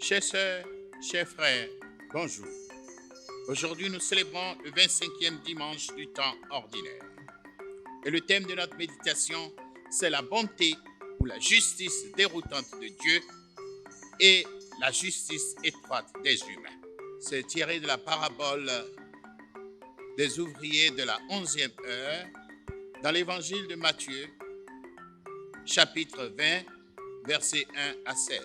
Chers sœurs, chers frères, bonjour. Aujourd'hui, nous célébrons le 25e dimanche du temps ordinaire. Et le thème de notre méditation, c'est la bonté ou la justice déroutante de Dieu et la justice étroite des humains. C'est tiré de la parabole des ouvriers de la 11e heure dans l'évangile de Matthieu, chapitre 20, versets 1 à 16.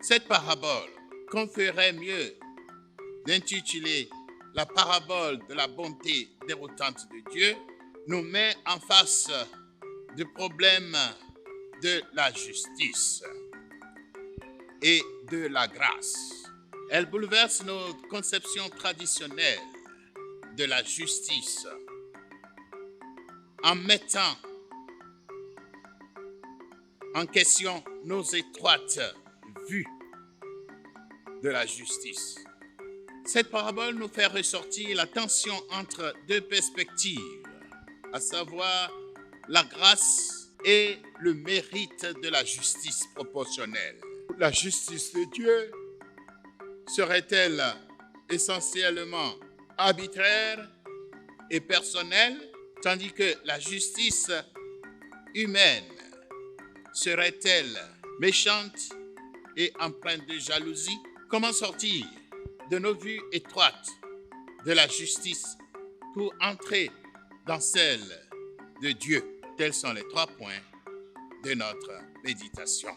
Cette parabole, qu'on ferait mieux d'intituler la parabole de la bonté déroutante de Dieu, nous met en face du problème de la justice et de la grâce. Elle bouleverse nos conceptions traditionnelles de la justice en mettant en question nos étroites vues de la justice. Cette parabole nous fait ressortir la tension entre deux perspectives, à savoir la grâce et le mérite de la justice proportionnelle. La justice de Dieu serait-elle essentiellement arbitraire et personnelle, tandis que la justice humaine serait-elle méchante et empreinte de jalousie? Comment sortir de nos vues étroites de la justice pour entrer dans celle de Dieu? Tels sont les 3 points de notre méditation.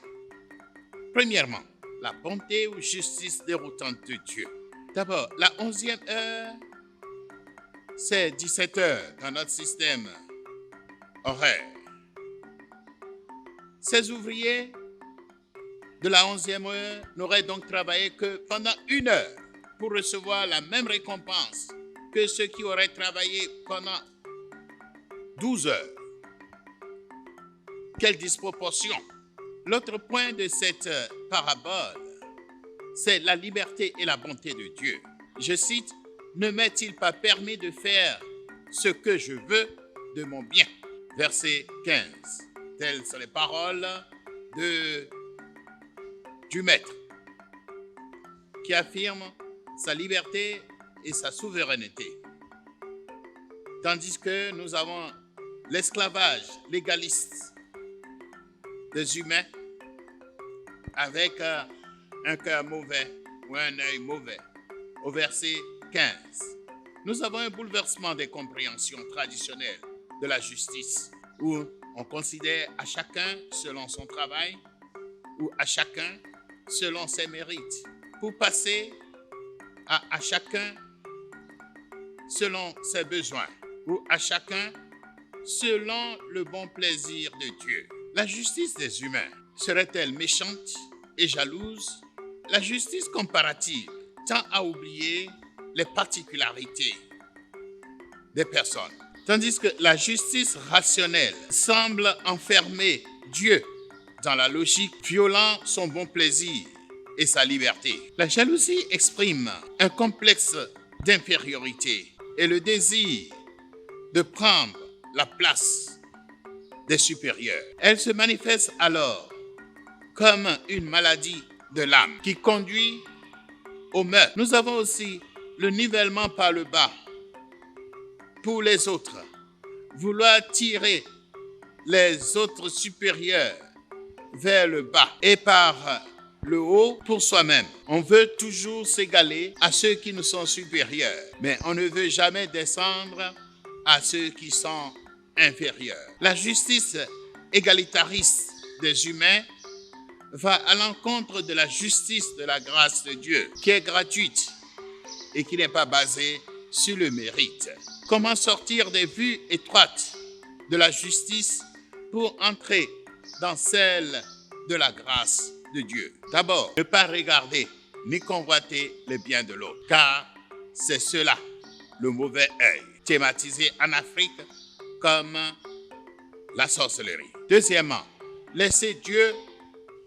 Premièrement, la bonté ou justice déroutante de Dieu. D'abord, la 11e heure, c'est 17 heures dans notre système horaire. Ces ouvriers de la 11e heure n'auraient donc travaillé que pendant 1 heure pour recevoir la même récompense que ceux qui auraient travaillé pendant 12 heures. Quelle disproportion! L'autre point de cette parabole, c'est la liberté et la bonté de Dieu. Je cite, « Ne m'est-il pas permis de faire ce que je veux de mon bien ?» Verset 15. Telles sont les paroles du Maître qui affirme sa liberté et sa souveraineté. Tandis que nous avons l'esclavage légaliste des humains avec un cœur mauvais ou un œil mauvais. Au verset 15, nous avons un bouleversement des compréhensions traditionnelles de la justice où on considère à chacun selon son travail ou à chacun selon ses mérites pour passer à chacun selon ses besoins ou à chacun selon le bon plaisir de Dieu. La justice des humains serait-elle méchante et jalouse? La justice comparative tend à oublier les particularités des personnes, tandis que la justice rationnelle semble enfermer Dieu dans la logique, violant son bon plaisir et sa liberté. La jalousie exprime un complexe d'infériorité et le désir de prendre la place des supérieurs. Elle se manifeste alors comme une maladie de l'âme qui conduit au meurtre. Nous avons aussi le nivellement par le bas pour les autres. Vouloir tirer les autres supérieurs vers le bas et par le haut pour soi-même. On veut toujours s'égaler à ceux qui nous sont supérieurs, mais on ne veut jamais descendre à ceux qui sont inférieurs. La justice égalitariste des humains va à l'encontre de la justice de la grâce de Dieu, qui est gratuite et qui n'est pas basée sur le mérite. Comment sortir des vues étroites de la justice pour entrer dans celle de la grâce de Dieu? D'abord, ne pas regarder ni convoiter les biens de l'autre, car c'est cela, le mauvais œil, thématisé en Afrique comme la sorcellerie. Deuxièmement, laisser Dieu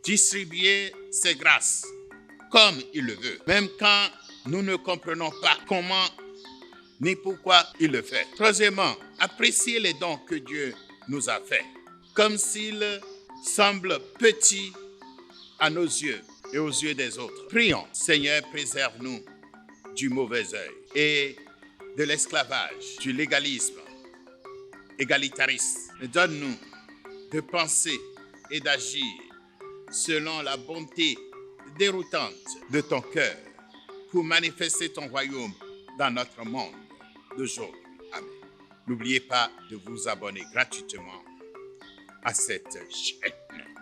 distribuer ses grâces comme il le veut, même quand nous ne comprenons pas comment ni pourquoi il le fait. Troisièmement, apprécier les dons que Dieu nous a faits, comme s'ils semblent petits à nos yeux et aux yeux des autres. Prions, Seigneur, préserve-nous du mauvais œil et de l'esclavage, du légalisme égalitariste. Donne-nous de penser et d'agir selon la bonté déroutante de ton cœur pour manifester ton royaume dans notre monde d'aujourd'hui. Amen. N'oubliez pas de vous abonner gratuitement à cette chaîne.